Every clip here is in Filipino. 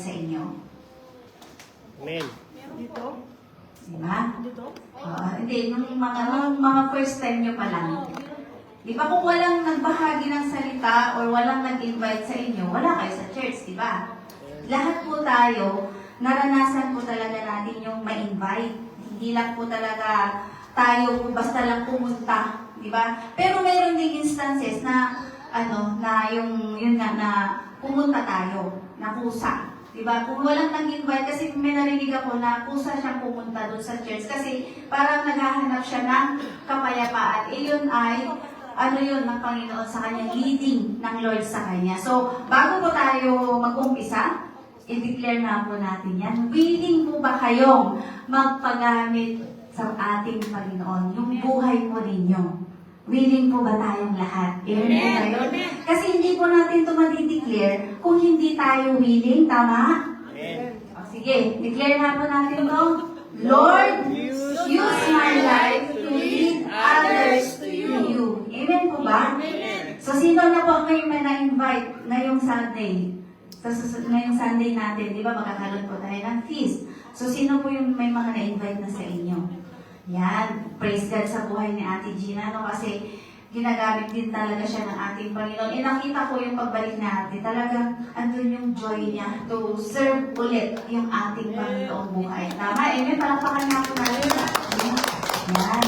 sa inyo? Amen. Dito? Diba? Dito? Hindi, nung mga first time nyo pa lang. Di ba kung walang nagbahagi ng salita or walang nag-invite sa inyo, wala kayo sa church, di ba? Lahat po tayo, naranasan po talaga natin yung ma-invite. Hindi lang po talaga tayo basta lang pumunta, di ba? Pero meron ding instances na yun nga na pumunta tayo, na kusa. Diba? Kung walang nag-invite, kasi may narinig ako na kusa siyang pumunta doon sa church kasi parang naghahanap siya ng kapayapaan. Yun ay, yun ng Panginoon sa kanya, leading ng Lord sa kanya. So, bago po tayo mag-umpisa, i-declare na po natin yan. Willing po ba kayong magpagamit sa ating Panginoon, yung buhay po ninyo? Willing po ba tayong lahat? Amen ba yun? Kasi hindi po natin ito ma-declare kung hindi tayo willing, tama? Amen. Sige, declare na po natin ito. Lord, use my life to lead others to you. Amen po ba? So, sino na po kayo may na-invite ngayong Sunday? Ngayong Sunday natin, di ba, magkakaroon po tayo ng feast. So, sino po yung may mga na-invite na sa inyo? Yan, praise God sa buhay ni Ate Gina, no? Kasi ginagamit din talaga siya ng ating Panginoon. Nakita ko yung pagbalik ni Ate, talagang andun yung joy niya to serve ulit yung ating Panginoong buhay. Tama? Amen? Palakpakan nga po natin. Yan.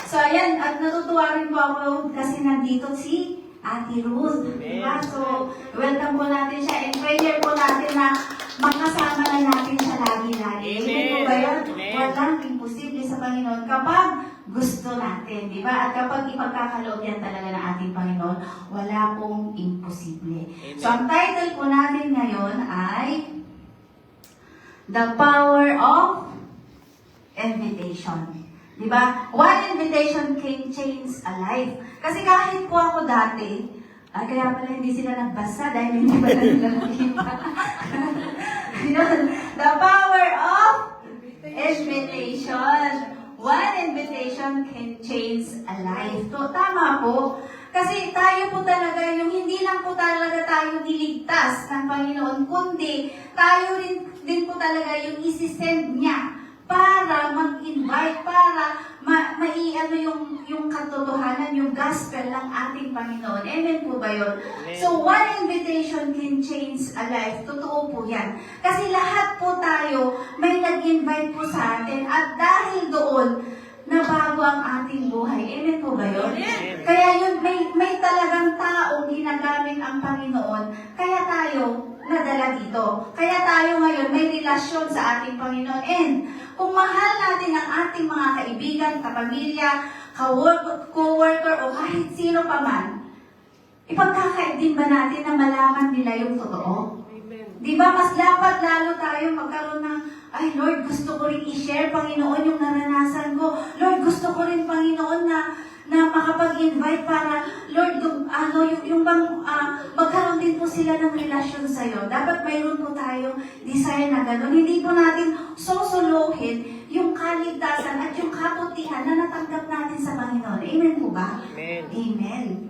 So, ayan, at natutuwa rin po ako kasi nandito si Ate Ruth. Diba? So, welcome po natin siya and prayer po natin na makasama na natin siya lagi-lagi. Amen po ba yun? Walang imposible sa Panginoon kapag gusto natin, di ba? At kapag ipagkakaloob yan talaga ng ating Panginoon, wala pong imposible. So, ang title po natin ngayon ay The Power of Invitation. Di ba? One invitation can change a life. Kasi kahit po ako dati, kaya pala hindi sila nagbasa dahil hindi pala nila nakita. The power of invitation. One invitation can change a life. So, tama po. Kasi tayo po talaga, yung hindi lang po talaga tayo niligtas ng Panginoon, kundi tayo din po talaga yung isisend niya para mag-invite, para maiano yung katotohanan, yung gospel ng ating Panginoon. Amen po ba yun? So, one invitation can change a life. Totoo po yan. Kasi lahat po tayo may nag-invite po sa atin at dahil doon, nabago ang ating buhay. Amen po ba yun? Kaya yun, may talagang taong ginagamit ang Panginoon. Kaya tayo nadala dito. Kaya tayo ngayon may relasyon sa ating Panginoon. And kung mahal natin ang ating mga kaibigan, kapamilya, co-worker, o kahit sino pa man, ipagkakait din ba natin na malaman nila yung totoo? Di ba mas dapat lalo tayo magkaroon ng, ay Lord, gusto ko rin i-share, Panginoon, yung naranasan ko. Lord, gusto ko rin, Panginoon, na makapag-invite para, Lord, yung bang magkaroon din po sila ng relasyon sa'yo. Dapat mayroon po tayong desire na gano'n. Hindi po natin susuluhin yung kaligtasan at yung kaputihan na natanggap natin sa Panginoon. Amen po ba? Amen. Amen.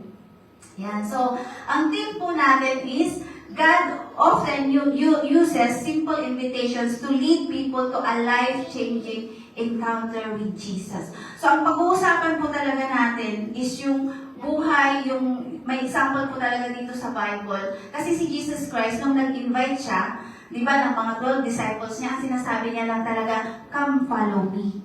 Yan. So, ang theme po natin is, God often uses simple invitations to lead people to a life-changing encounter with Jesus. So, ang pag-uusapan po talaga natin is yung buhay, yung may example po talaga dito sa Bible. Kasi si Jesus Christ, nung nag-invite siya, di ba, ng mga 12 disciples niya, ang sinasabi niya lang talaga, come follow me.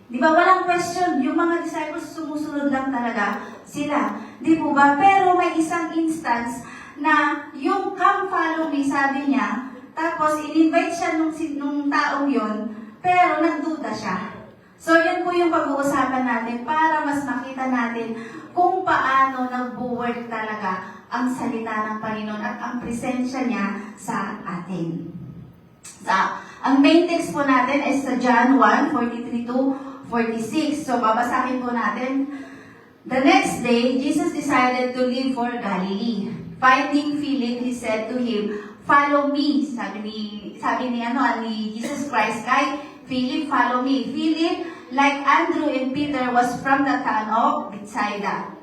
Di ba, walang question. Yung mga disciples sumusunod lang talaga sila. Di po ba? Pero may isang instance na yung come follow me, sabi niya, tapos in-invite siya nung taong yon, pero nagduda siya. So, yan po yung pag-uusapan natin para mas makita natin kung paano nag-work talaga ang salita ng Panginoon at ang presensya niya sa atin. So, ang main text po natin is sa John 1:43-46. So, babasahin po natin. The next day, Jesus decided to leave for Galilee. Finding Philip, he said to him, "Follow me." Sabi ni Jesus Christ kay Philip, "Follow me." Philip, like Andrew and Peter, was from the town of Bethsaida.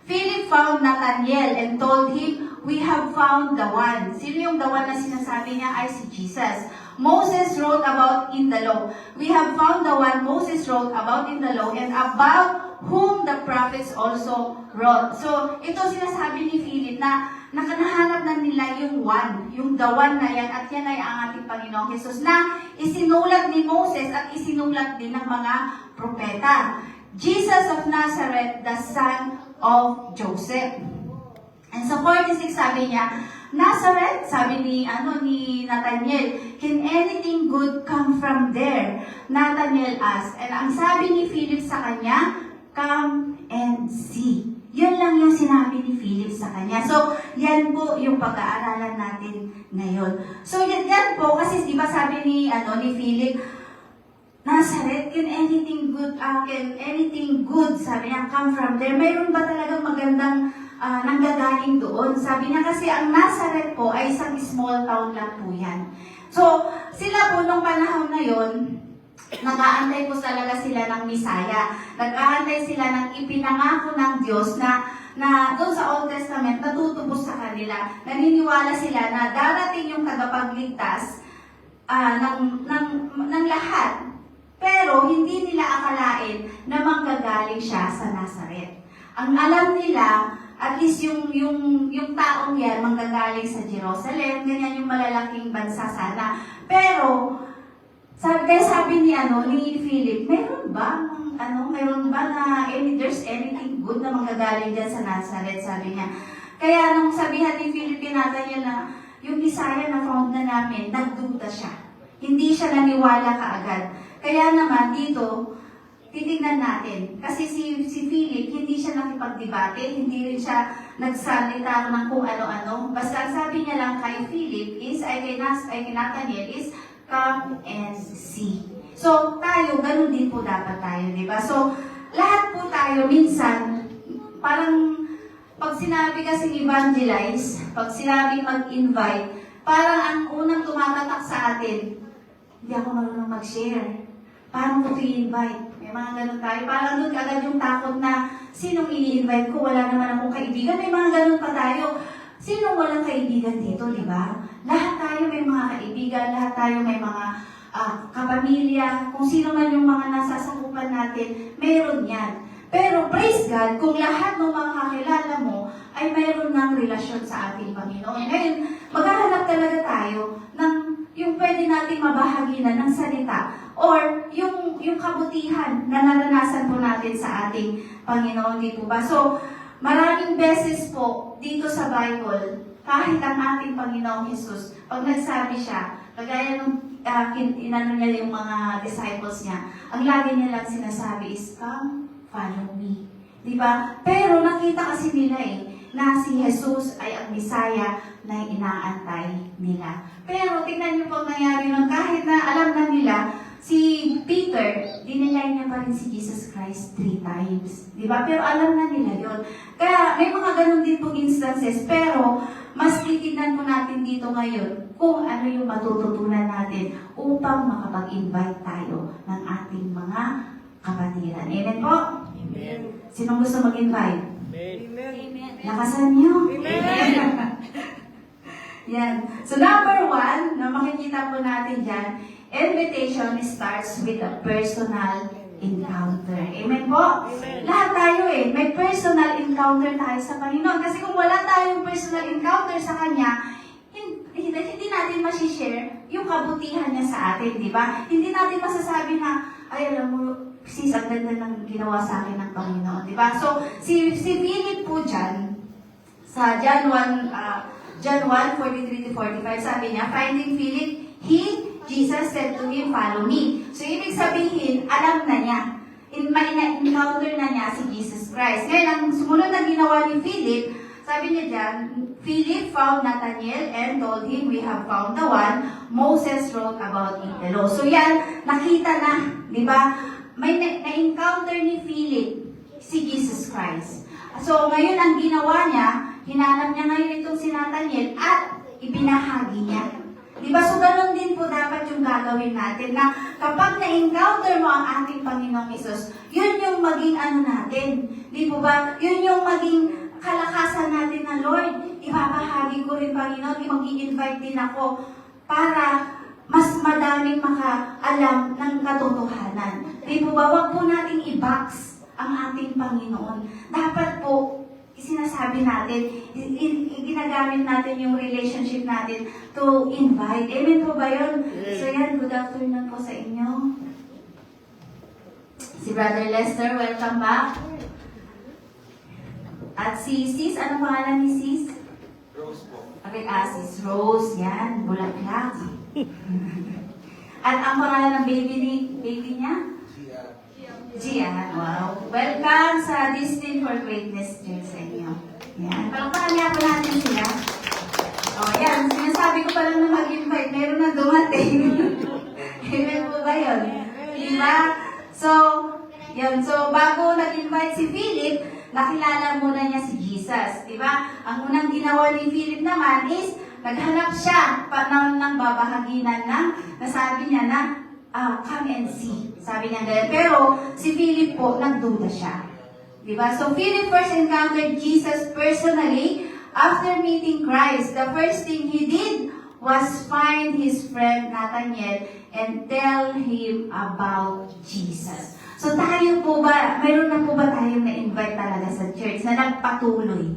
Philip found Nathanael and told him, "We have found the one." Sino yung the one na sinasabi niya? Ay si Jesus. Moses wrote about in the law. We have found the one Moses wrote about in the law and about whom the prophets also wrote. So, ito sinasabi ni Philip na nakanahanap na nila yung one, yung the one na yan, at yan ay ang ating Panginoong Jesus na isinulat ni Moses at isinulat din ng mga propeta. Jesus of Nazareth, the son of Joseph. And sa 46 sabi niya, Nazareth, sabi ni Nathanael, "Can anything good come from there?" Nathanael asked. And ang sabi ni Philip sa kanya, "Come and see." Yun lang yung sinabi ni Philip sa kanya. So, yan po yung pag-aaralan natin ngayon. So, yan po, kasi di ba sabi ni Philip, Nazareth, can anything good, sabi niya, come from there? Mayroon ba talagang magandang nanggagaling doon? Sabi niya kasi ang Nazareth po ay isang small town lang po yan. So, sila po nung panahon na yon, nag-aantay po talaga sila ng Misaya. Nag-aantay sila ng ipinangako ng Diyos na doon sa Old Testament natutubos sa kanila. Naniniwala sila na darating yung tagapagligtas ng lahat. Pero hindi nila akalain na manggagaling siya sa Nazareth. Ang alam nila, at least yung taong yan manggagaling sa Jerusalem, ganyan yung malalaking bansa sana. Pero sabi ni Philip, meron ba na there's anything good na manggagaling dyan sa Nazareth, sabi niya. Kaya nung sabihan ni Philip natin na yung Bisaya na found na namin, nagduda siya. Hindi siya naniwala kaagad. Kaya naman dito, titignan natin. Kasi si Philip, hindi siya nakipagdebate, hindi rin siya nagsalita ng kung ano-ano. Basta sabi niya lang kay Philip kay Nathanael is, "Come and see." So, tayo, ganun din po dapat tayo, di ba? So, lahat po tayo, minsan, parang, pag sinabi kasi evangelize, pag sinabi mag-invite, parang ang unang tumatatak sa atin, hindi ako marunong mag-share. Paano ko i-invite? May mga ganun tayo. Parang doon agad yung takot na, sinong i-invite ko? Wala naman akong kaibigan. May mga ganun pa tayo. Sinong walang kaibigan dito, di ba? Lahat tayo may mga kaibigan, lahat tayo may mga kapamilya, kung sino man yung mga nasasakupan natin, meron yan. Pero praise God, kung lahat ng mga kakilala mo ay mayroon ng relasyon sa ating Panginoon. Ngayon, maghahanap talaga tayo ng yung pwede nating mabahaginan ng salita or yung kabutihan na naranasan po natin sa ating Panginoon, di po ba? So, maraming beses po dito sa Bible, kahit ang ating Panginoong Jesus, pag nagsabi siya, kagaya nung inano niya yung mga disciples niya, ang lagi niya lang sinasabi is, "Come, follow me." Di ba? Pero nakita kasi nila na si Jesus ay ang Misaya na inaantay nila. Pero tingnan niyo po ang nangyari nun, kahit na alam na nila, si Peter, dinilay niya pa rin si Jesus Christ 3 times. Di ba? Pero alam na nila yon. Kaya may mga ganun din po instances, pero mas titignan po natin dito ngayon kung ano yung matututunan natin upang makapag-invite tayo ng ating mga kapatiran. Amen po? Amen. Sinong gusto mag-invite? Amen. Lakasan niyo. Yan. So number 1, na makikita po natin dyan, invitation starts with a personal encounter. Amen po? Amen. Lahat tayo may personal encounter tayo sa Panginoon. Kasi kung wala tayong personal encounter sa Kanya, hindi natin masishare yung kabutihan niya sa atin, di ba? Hindi natin masasabi na, ay alam mo, sis, ang ganda ng ginawa sa akin ng Panginoon, di ba? So, si Philip po dyan, sa John 1:43-45, sabi niya, finding Philip, Jesus said to him, "Follow me." So, ibig sabihin, alam na niya. May na-encounter na niya si Jesus Christ. Ngayon, ang sumunod na ginawa ni Philip, sabi niya dyan, Philip found Nathanael and told him, "We have found the one Moses wrote about in the law." So yan, nakita na, di ba? May na-encounter ni Philip si Jesus Christ. So ngayon, ang ginawa niya, hinanap niya ngayon itong si Nathanael at ibinahagi niya. Di ba? So ganun din din po dapat yung gagawin natin na kapag na-encounter mo ang ating Panginoong Hesus, yun yung maging ano natin. Di po ba? Yun yung maging kalakasan natin na, Lord, ibabahagi ko rin, Panginoon, mag-i-invite din ako para mas madaming makaalam ng katotohanan. Di po ba? Huwag po nating i-box ang ating Panginoon. Dapat po, sinasabi natin, ginagamit natin yung relationship natin to invite. Amen po ba yun? So yan, good afternoon po sa inyo. Si Brother Lester, welcome back. At si Sis, anong pangalan ni Sis? Rose po. Okay, Sis Rose, yan, bulaklak. At ang pangalan ng baby niya? Gian, wow. Welcome sa Destined for Greatness Church sa inyo. Yan, palakpakan niya po natin sila. O, yan, sinasabi ko pa lang na mag-invite, meron na dumating. Amen po ba yun? Diba? So, yun. So, bago nag-invite si Philip, nakilala muna niya si Jesus. Diba? Ang unang ginawa ni Philip naman is, naghanap siya ng babahaginan ng nasabi niya na, come and see. Sabi niya ganyan. Pero, si Philip po, nagduda siya. Diba? So, Philip first encountered Jesus personally after meeting Christ. The first thing he did was find his friend Nathaniel and tell him about Jesus. So, tayo po ba, mayroon na po ba tayong na-invite talaga sa church na nagpatuloy?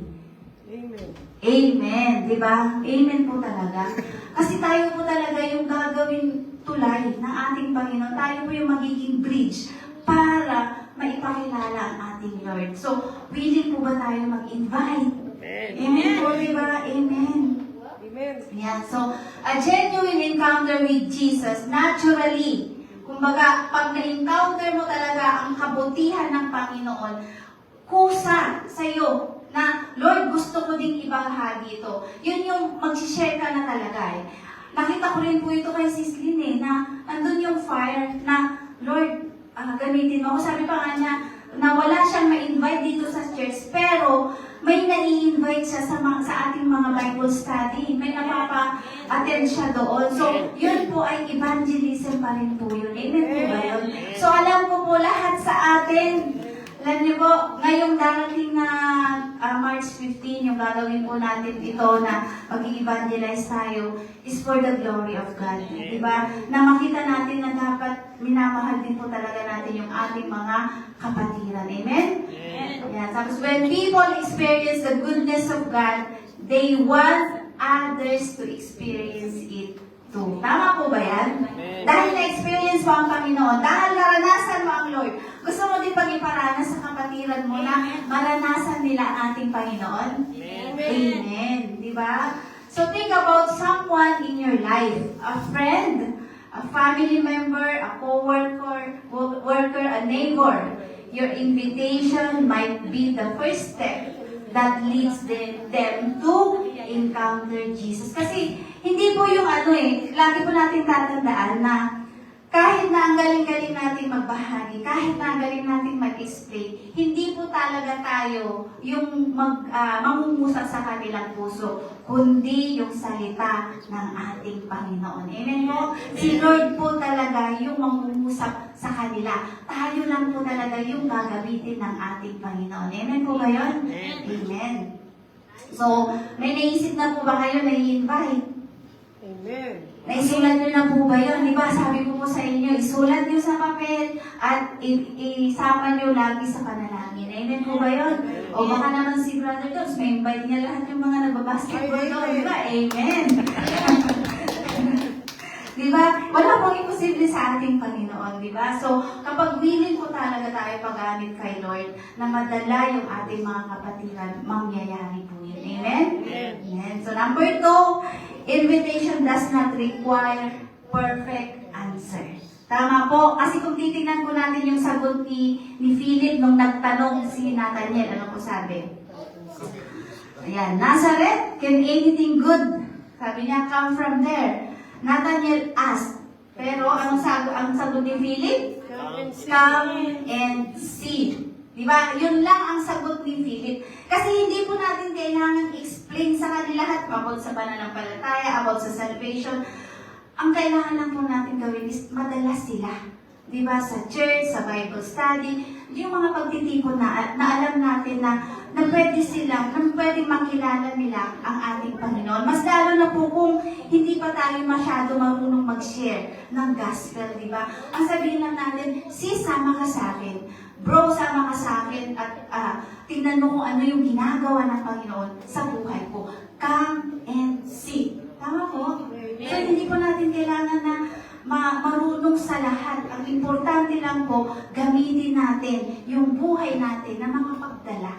Amen. Amen. Diba? Amen po talaga. Kasi tayo po talaga yung gagawin tulay ng ating Panginoon. Tayo po yung magiging bridge para maipakilala ang ating Lord. So, willing po ba tayo mag-invite? Amen po, diba? Amen. Amen. Yeah, so, a genuine encounter with Jesus, naturally, kumbaga, pag na-encounter mo talaga ang kabutihan ng Panginoon, kusa sa'yo na, Lord, gusto ko ding ibahagi ito. Yun yung mag-share ka na talaga eh. Nakita ko rin po ito kay Sis Lynn eh, na andun yung fire na, Lord, gamitin mo. Sabi pa nga niya, na wala siyang ma-invite dito sa church, pero may nai-invite siya sa ating mga Bible study. May napapa-attend siya doon. So, yun po ay evangelism pa rin po yun. Amen po ba yun? So, alam ko po lahat sa atin, alam niyo po, ngayong darating na March 15, yung gagawin po natin ito na mag-evangelize tayo is for the glory of God. Diba? Na makita natin na dapat minamahal din po talaga natin yung ating mga kapatiran. Amen? Yeah. Tapos when people experience the goodness of God, they want others to experience it too. Tama po ba yan? Dahil na-experience mo ang Panginoon, dahil naranasan mo ang Lord, gusto mo din pag-iparanas sa kapatiran mo na maranasan nila ang ating Panginoon? Amen. Diba? So think about someone in your life, a friend, a family member, a co-worker, a neighbor. Your invitation might be the first step that leads them to encounter Jesus. Kasi hindi po yung lagi po natin tatandaan na kahit na ang galing-galing natin magbahagi, kahit na ang galing natin mag-explain, hindi po talaga tayo yung mangungusap sa kanilang puso, kundi yung salita ng ating Panginoon. Amen po? Si Lord po talaga yung mangungusap sa kanila. Tayo lang po talaga yung gagamitin ng ating Panginoon. Amen po ba yun? Amen. So, may naisip na po ba kayo na i-invite? Amen. Naisulat nyo na po ba yun? Di ba? Sabi ko po sa inyo, isulat nyo sa papel at isama nyo lagi sa panalangin. Amen po ba yun? O baka naman si Brother Dogs, may invite niya lahat yung mga nagbabasketball doon. Di ba? Amen. Di ba? Wala pong imposible sa ating Panginoon. Di ba? So, kapag willing po talaga tayo pag-amit kay Lord na madala yung ating mga kapatiran, mangyayari po yun. Amen? Amen. So, number 2, invitation does not require perfect answer. Tama po. Kasi kung titignan po natin yung sagot ni Philip nung nagtanong si Nathaniel, ano po sabi? Ayan, Nazareth, can anything good? Sabi niya, come from there. Nathaniel asked. Pero ang sagot ni Philip? Come and see. Diba? Yun lang ang sagot ni Philip. Kasi hindi po natin kailangan explain sa kanila lahat about sa pananampalataya, about sa salvation. Ang kailangan lang po natin gawin is madalas sila. Di ba? Sa church, sa Bible study, yung mga pagtitipon na alam natin na pwede sila, na pwede makilala nila ang ating Panginoon. Mas lalo na po kung hindi pa tayo masyado marunong mag-share ng gospel, di ba? Ang sabihin lang natin, sis, sama ka sa akin. Bro, sama ka sa akin at tingnan mo kung ano yung ginagawa ng Panginoon sa buhay ko. Come and see. Tama po? So, hindi po natin kailangan na marunong sa lahat. Ang importante lang po, gamitin natin yung buhay natin na makapagdala.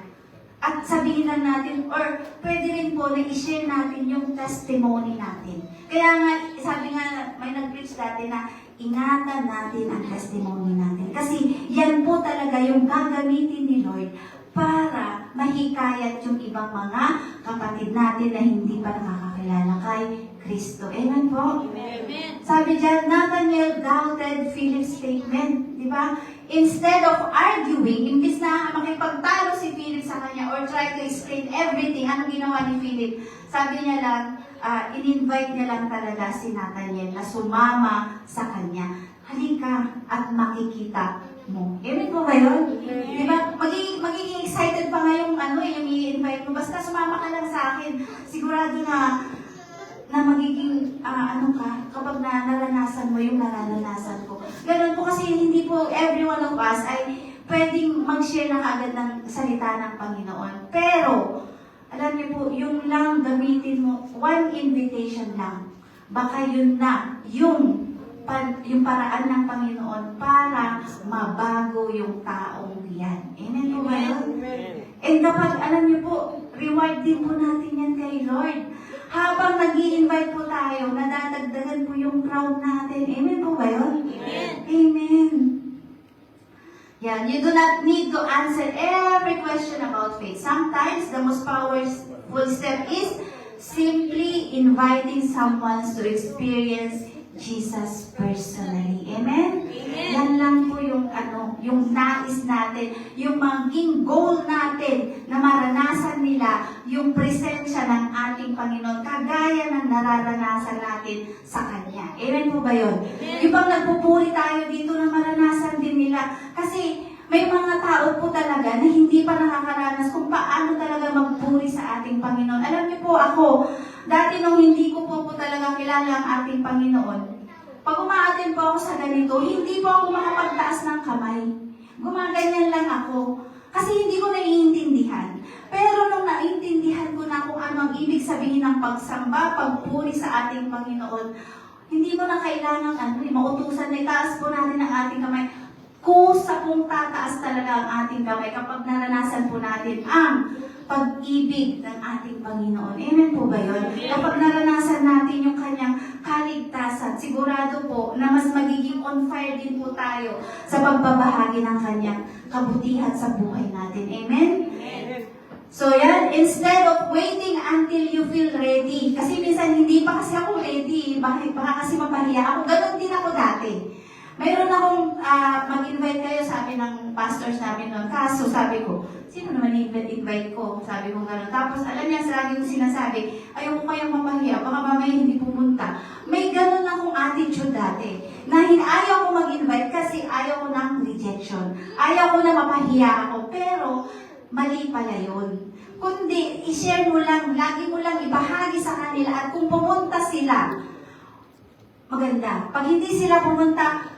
At sabihin lang natin, or pwede rin po na i-share natin yung testimony natin. Kaya nga, sabi nga, may nag-preach dati na ingatan natin ang testimony natin. Kasi yan po talaga yung gagamitin ni Lord para mahikayat yung ibang mga kapatid natin na hindi pa nakakakilala kay Kristo. Amen po? Amen. Sabi dyan, Nathanael doubted Philip's statement. Di ba? Instead of arguing, imbis na makipagtalo si Philip sa kanya or try to explain everything, anong ginawa ni Philip? Sabi niya lang, in-invite niya lang talaga si Nathanael na sumama sa kanya. Halika at makikita mo. Amen po ba yun? Di ba? Magiging excited pa nga yung yung i-invite mo. Basta sumama ka lang sa akin. Sigurado na magiging kapag naranasan mo yung naranasan ko. Ganun po kasi hindi po every one of us ay pwedeng mag-share na agad ng salita ng Panginoon. Pero, alam niyo po, yung lang gamitin mo, one invitation lang. Baka yun na, yung paraan ng Panginoon para mabago yung taong yan. Amen po ba yun? And kapag, alam niyo po, reward din po natin yan kay Lord. Habang nag-i-invite po tayo, nadadagdagan po yung crowd natin. Amen po ba yun? Amen. Amen. Yan, you do not need to answer every question about faith. Sometimes, the most powerful step is simply inviting someone to experience Jesus personally. Amen? Amen. Yan lang po yung yung nais natin, yung maging goal natin na maranasan nila yung presensya ng ating Panginoon kagaya ng nararanasan natin sa Kanya. Amen po ba yun? Amen. Yung bang nagpupuri tayo dito na maranasan din nila. Kasi may mga tao po talaga na hindi pa nakakaranas kung paano talaga magpuri sa ating Panginoon. Alam niyo po ako, dati nung hindi ko po talaga kilala ang ating Panginoon, pag umaatin po ako sa ganito, hindi po ako makapagtaas ng kamay. Gumaganyan lang ako. Kasi hindi ko naiintindihan. Pero nung naiintindihan ko na kung ano ang ibig sabihin ng pagsamba, pagpuri sa ating Panginoon, hindi mo na kailangan mautusan na itaas po natin ang ating kamay. Kusa pong tataas talaga ang ating kamay kapag naranasan po natin ang pag-ibig ng ating Panginoon. Amen po ba yun? Kapag naranasan natin yung kanyang kaligtasan, sigurado po na mas magiging on fire din po tayo sa pagbabahagi ng kanyang kabutihan sa buhay natin. Amen? Amen. So yan, instead of waiting until you feel ready, kasi minsan hindi pa kasi ako ready, baka kasi mapahiya ako, ganun din ako dati. Mayroon akong mag-invite kayo, sabi ng pastors namin noon. Kaso sabi ko, sino naman i-invite ko? Sabi ko gano'n. Tapos alam niya, lagi kong sinasabi, ayaw ko kayong mapahiya, baka mamaya hindi pumunta. May gano'n akong attitude dati. Na ayaw ko mag-invite kasi ayaw ko ng rejection. Ayaw ko na mapahiya ako. Pero mali pala yun. Kundi, i-share mo lang, lagi mo lang ibahagi sa kanila at kung pumunta sila, maganda. Pag hindi sila pumunta,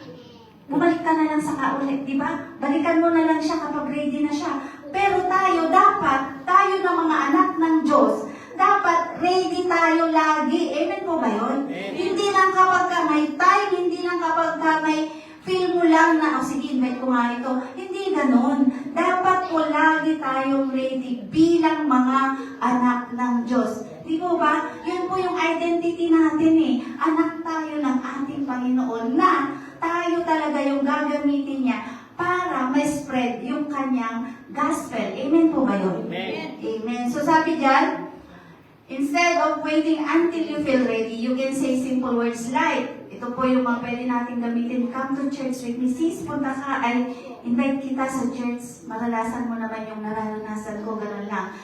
bumalik ka na lang sa kaulit, di ba? Balikan mo na lang siya kapag ready na siya. Pero tayo ng mga anak ng Diyos, dapat ready tayo lagi. Amen po ba yun? Hindi lang kapag ka may time, hindi lang kapag ka may feel mo lang na, sige, invite ko nga ito. Hindi ganon. Dapat po lagi tayong ready bilang mga anak ng Diyos. Di po ba? Yun po yung identity natin eh. Anak tayo ng ating Panginoon na tayo talaga yung gagamitin niya para ma-spread yung kanyang gospel. Amen po ba yun? Amen. Amen. So sabi dyan, instead of waiting until you feel ready, you can say simple words like, ito po yung mga pwede natin gamitin, come to church with me. Sis, punta ka, ay invite kita sa church. Maranasan mo naman yung naranasan ko, gano'n lang.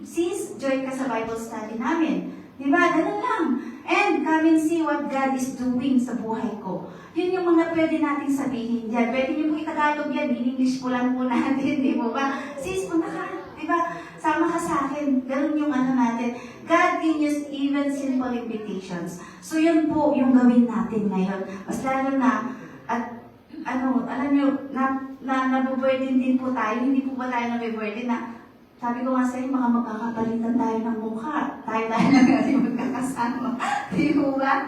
Sis, join ka sa Bible study namin. Diba? Ganun lang. And come and see what God is doing sa buhay ko. Yun yung mga pwede nating sabihin dyan. Pwede nyo po itagalog yan. In English po lang po natin. Di ba ba? Sis, punta ka. Diba? Sama ka sa akin. Ganun yung ano natin. God can use even simple invitations. So yun po yung gawin natin ngayon. Mas lalo na, at ano, alam nyo, nabuburden din po tayo. Hindi po ba tayo nabuburden na, sabi ko nga sa'yo, mga magkakapalitan tayo ng mukha. Tayo lang natin magkakasama. Di po ba?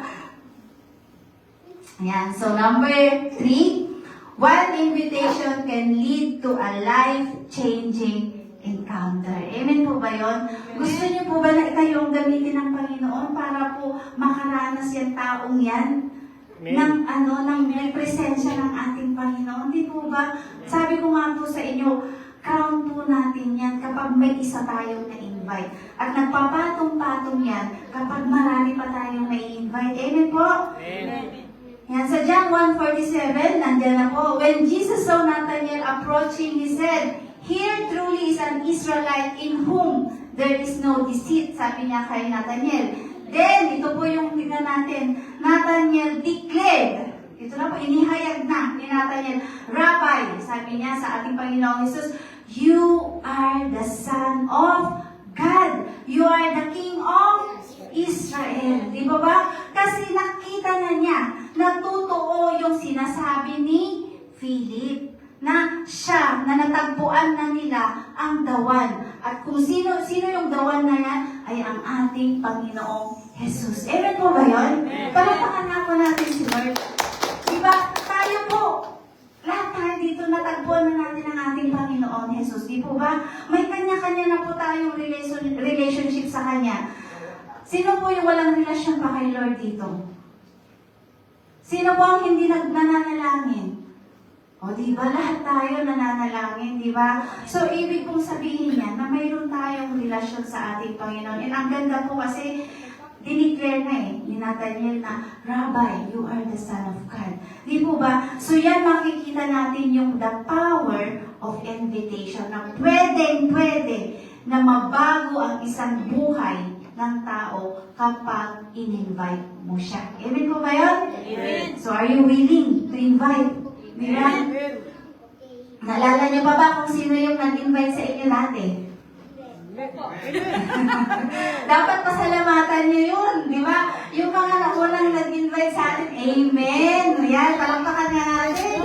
Ayan. So, number 3, one invitation can lead to a life-changing encounter. Amen po ba yun? Gusto niyo po ba na kayong gamitin ng Panginoon para po makaranas yung taong yan? Ng may presensya ng ating Panginoon. Di po ba? Sabi ko nga po sa inyo, count po natin yan kapag may isa tayong na-invite. At nagpapatong-patong yan kapag marami pa tayong na-invite. Amen po? Amen. Yan, sa John 1:47, nandiyan na po. When Jesus saw Nathanael approaching, he said, "Here truly is an Israelite in whom there is no deceit," sabi niya kay Nathanael. Then, ito po yung tingnan natin. Nathanael declared, ito na po, inihayag na ni Nathanael, "Rabbi," sabi niya sa ating Panginoong Jesus, "You are the Son of God. You are the King of Israel." Di ba ba? Kasi nakita na niya na totoo yung sinasabi ni Philip na siya, na natagpuan na nila ang dawan. At kung sino yung dawan na yan, ay ang ating Panginoong Jesus. Amen po ba yun? Palapakan na po natin si Lord. Diba? Tayo po, lahat tayo dito, natagpuan na natin ang ating Panginoon Jesus. Di po ba? May kanya-kanya na po tayong relationship sa Kanya. Sino po yung walang relasyon pa kay Lord dito? Sino po ang hindi nananalangin? O di ba, lahat tayo nananalangin, di ba? So, ibig pong sabihin yan na mayroon tayong relasyon sa ating Panginoon. And ang ganda po kasi, dineclare na ni Nathanael na, "Rabbi, you are the Son of God." Di po ba? So, yan makikita natin yung the power of invitation na pwedeng-pwede na mabago ang isang buhay ng tao kapag in-invite mo siya. Amen po ba yun? Amen. So, are you willing to invite? Diba? Amen. Naalala niyo pa ba kung sino yung nag-invite sa inyo dati? Dapat pasalamatan niyo yun, di ba? Yung mga naunang nag-invite sa atin, amen! Yan, palakpakan nga natin.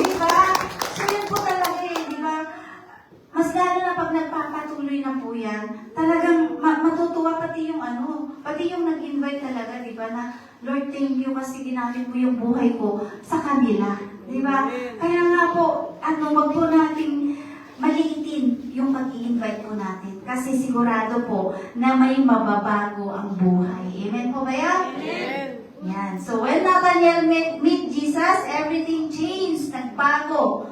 Di ba? So yun po talaga di ba? Mas lalo na pag nagpapatuloy na po yan, talagang matutuwa pati yung pati yung nag-invite talaga, di ba? Na, "Lord, thank you kasi ginamit mo yung buhay ko sa kanila." Di ba? Kaya nga po, wag po nating maliitin yung pag-i-invite po natin. Kasi sigurado po na may mababago ang buhay. Amen po ba yan? Amen. Yan. So when Nathanael meet Jesus, everything changed. Nagbago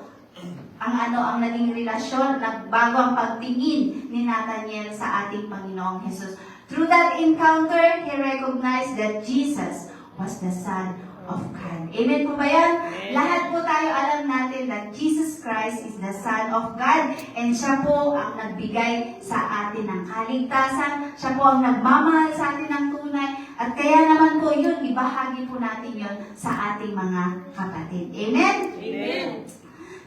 ang naging relasyon, nagbago ang pagtingin ni Nathanael sa ating Panginoong Jesus. Through that encounter, he recognized that Jesus was the Son of God. Amen po ba yan? Lahat po tayo alam natin that Jesus Christ is the Son of God and siya po ang nagbigay sa atin ng kaligtasan. Siya po ang nagmamahal sa atin ng tunay. At kaya naman po yun, ibahagi po natin yun sa ating mga kapatid. Amen? Amen.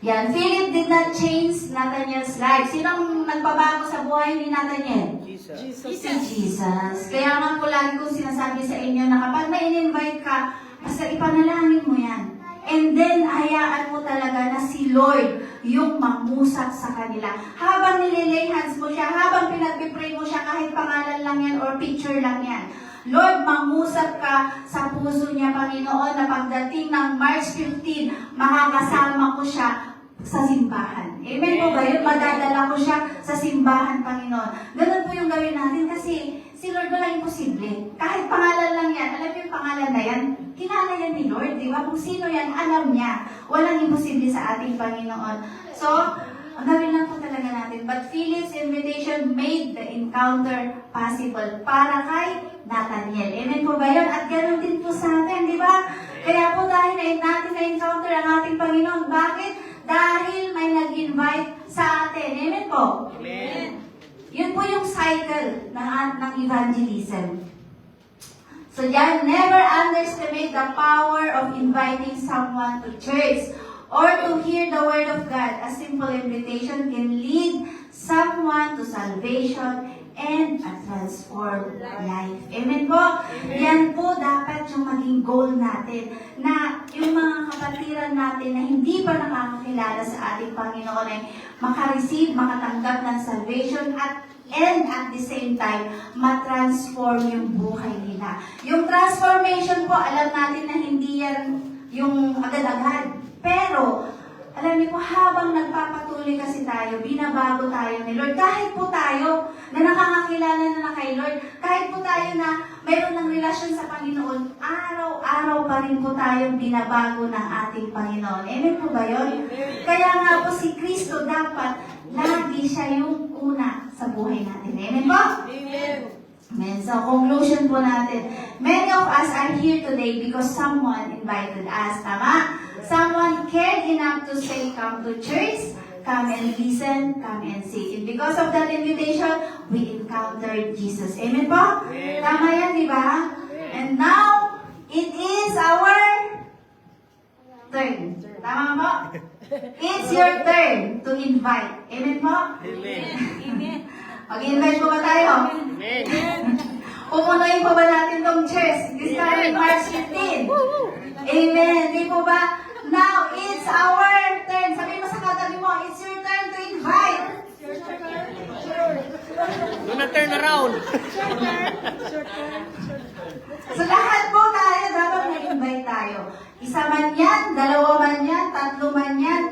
Yan, Philip did not change Nathanael's life. Sinong nagbabago sa buhay ni Nathanael? Jesus. Si Jesus. Kaya nga po lagi kong sinasabi sa inyo na kapag may in-invite ka, basta ipanalangin mo yan. And then, hayaan mo talaga na si Lord yung mangusap sa kanila. Habang nililay hands mo siya, habang pinag-pray mo siya, kahit pangalan lang yan or picture lang yan. Lord, mangusap ka sa puso niya, Panginoon, na pagdating ng March 15, makakasama ko siya sa simbahan. Amen po ba yun? Madadala ko siya sa simbahan, Panginoon. Ganun po yung gawin natin kasi si Lord walang imposible. Kahit pangalan lang yan, alam niyo yung pangalan na yan, kilala yan ni Lord, di ba? Kung sino yan, alam niya. Walang imposible sa ating Panginoon. So, ang gawin lang po talaga natin. But Philip's invitation made the encounter possible para kay Nathanael. Amen po ba yun? At ganun din po sa atin, di ba? Kaya po dahil natin na-encounter ang ating Panginoon. Bakit? Dahil may nag-invite sa atin. Amen po? Amen. Yun po yung cycle ng evangelism. So yan, never underestimate the power of inviting someone to church or to hear the word of God. A simple invitation can lead someone to salvation and a transformed life. Amen po? Yan po dapat yung maging goal natin, na yung mga kapatiran natin na hindi pa nakakakilala sa ating Panginoon ay makareceive, makatanggap ng salvation and at the same time, matransform yung buhay nila. Yung transformation po, alam natin na hindi yan yung agad-agad. Pero, alam niyo po, habang nagpapatuloy kasi tayo, binabago tayo ni Lord. Kahit po tayo na nakakakilala na kay Lord, kahit po tayo na mayroon ng relasyon sa Panginoon, araw-araw pa rin po tayong binabago ng ating Panginoon. Amen po ba yun? Kaya nga po si Kristo dapat lagi siya yung una sa buhay natin. Amen po? Amen. Amen. So, conclusion po natin. Many of us are here today because someone invited us. Tama? Someone cared enough to say, come to church, come and listen, come and see. And because of that invitation, we encountered Jesus. Amen po? Amen. Tama yan, di ba? And now, it is our turn. Tama po? It's your turn to invite. Amen po? Amen. Amen. Mag-invite po ba tayo? Amen. Pupunuin po ba natin tong church? This coming March 15. Amen. Di po ba? Now, it's our turn. Sabi mo sa katabi mo, it's your turn to invite. Do not turn around. So lahat po tayo, dapat na-invite tayo. Isa man yan, dalawa man yan, tatlo man yan.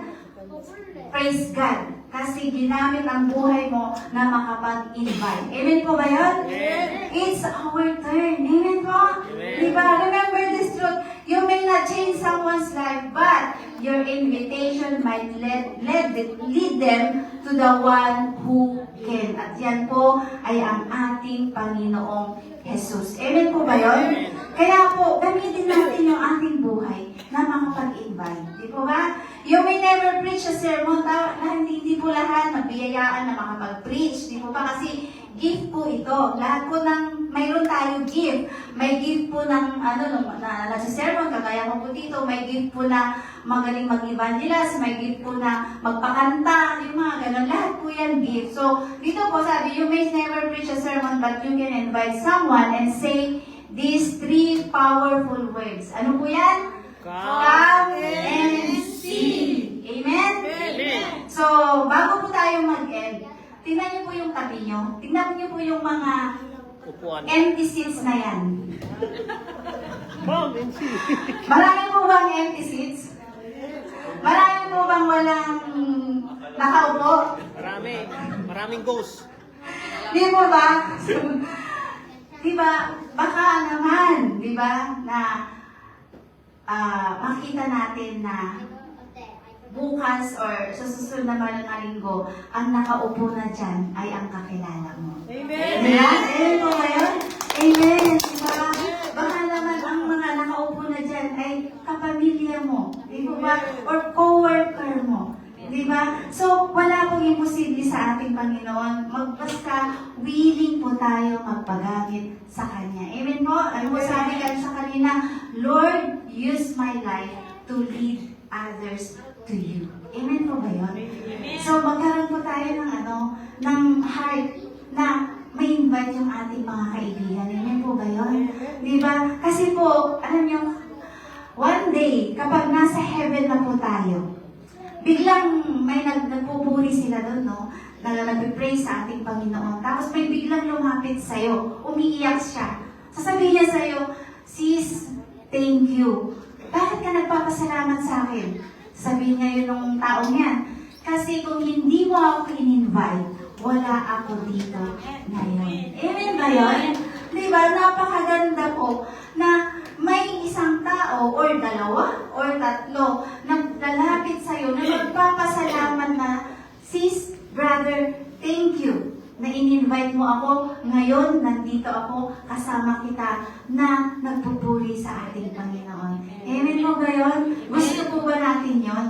Praise God. Kasi ginamit ang buhay mo na makapag-invite. Amen po ba yun? Amen. It's our turn. Amen po? Amen. Diba? Remember this truth. You may not change someone's life, but your invitation might lead them to the one who can. At yan po ay ang ating Panginoong Jesus. Amen po ba yun? Kaya po, gamitin natin yung ating buhay na makapag-invite. Di po ba? You may never preach a sermon. Hindi po lahat mabiyayaan na makapag-preach. Di po ba? Kasi gift po ito. Lahat po ng, mayroon tayo gift. May gift po ng, na sa sermon, kagaya ko po dito, may gift po na magaling mag-evangelize, may gift po na magpakanta, yung mga ganun. Lahat po yan gift. So, dito po sabi, you may never preach a sermon, but you can invite someone and say these 3 powerful words. Ano po yan? Come and see. Amen? Amen. So, bago po tayo mag-end, tingnan niyo po yung tabi niyo. Tingnan niyo po yung mga Upuan. empty seats na yan. Come and see. Marami po bang empty seats? Marami po bang walang nakaupo? Marami. Maraming ghost. Di po ba? Di ba? Baka naman, di ba, na makita natin na bukas or sa susunod na mga linggo, ang nakaupo na dyan ay ang kakilala mo. Amen. Amen? Amen po ba yun? Amen. Diba? Baka naman ang mga nakaupo na dyan ay kapamilya mo. Di ba ba? Or co-worker mo. Di ba? So, wala pong imposible sa ating Panginoon. Basta willing po tayo magpagamit sa Kanya. Amen po? Ano po sabi ka sa kanina? Lord, use my life to lead others to you. Amen po ba yun? So, magkaroon po tayo ng heart na may invite yung ating mga kaibigan. Amen po ba yun? Di ba? Kasi po, alam nyo, one day, kapag nasa heaven na po tayo, biglang may nagpupuri sila doon, no? Nag-praise sa ating Panginoon. Tapos may biglang lumapit sa'yo, umiiyak siya. Sasabihin niya sa'yo, sis, thank you. Bakit ka nagpapasalamat sa akin? Sabihin niya yun ng taong yan. Kasi kung hindi mo ako in-invite, wala ako dito ngayon. Amen ba yun? Diba? Napakaganda po na may isang tao or dalawa or tatlo na lalapit sa'yo na magpapasalamat na, sis, brother, thank you na in-invite mo ako. Ngayon, nandito ako, kasama kita na nagpupuri sa ating Panginoon. Amen mo ba yun? Gusto po ba natin yun?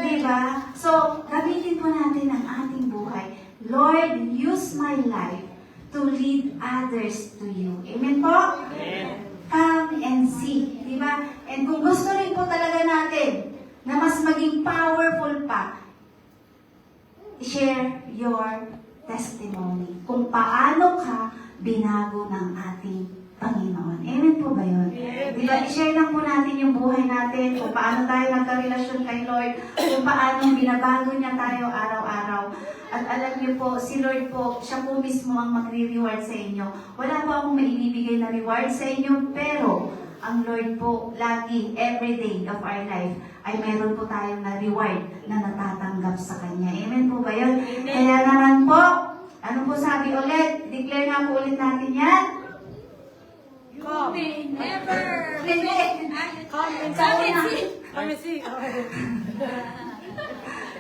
Diba? So, gamitin po natin ang ating buhay. Lord, use my life to lead others to you. Amen po? Amen. come and see. Di ba? And kung gusto rin po talaga natin na mas maging powerful pa, share your testimony. Kung paano ka binago ng ating Panginoon. Amen po ba yun? Di ba? I-share lang po natin yung buhay natin, kung paano tayo nagkarelasyon kay Lord, kung paano binabago niya tayo araw-araw. At alam niyo po, si Lord po, siya po mismo ang magre-reward sa inyo. Wala po akong maibibigay na reward sa inyo, pero ang Lord po, lagi, every day of our life, ay meron po tayong na reward na natatanggap sa Kanya. Amen po ba yun? Kaya naman po, ano po sabi ulit? Declare nga po ulit natin yan. Come. Never. Hindi. Come and see.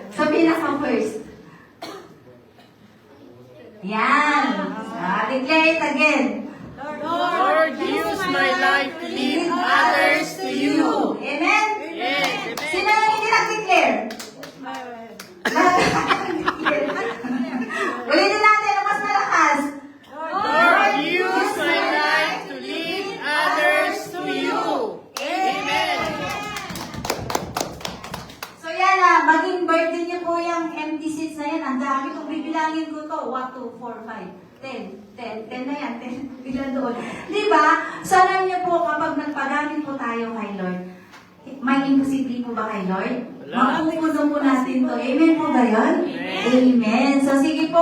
Sabihin na ka first. Yan. Declare it again. Lord, use my life to lead others to you. Amen? Yes, Sino amen. yung hindi nag-declare? Ulitin natin ang mas malakas. Lord, use my life to lead others to you. Amen. So yan maging birthday niyo po yung empty seats na yan. Ang dami kung bibilangin ko to. 1, 2, 4, 5, 10 na yan. 10 bilang doon. Diba? So alam niyo po kapag nagpagamit po tayo kay Lord, may imposible po ba kay Lord? Wala. Mapupuno po natin to. Amen po ba yun? Amen. So sige po.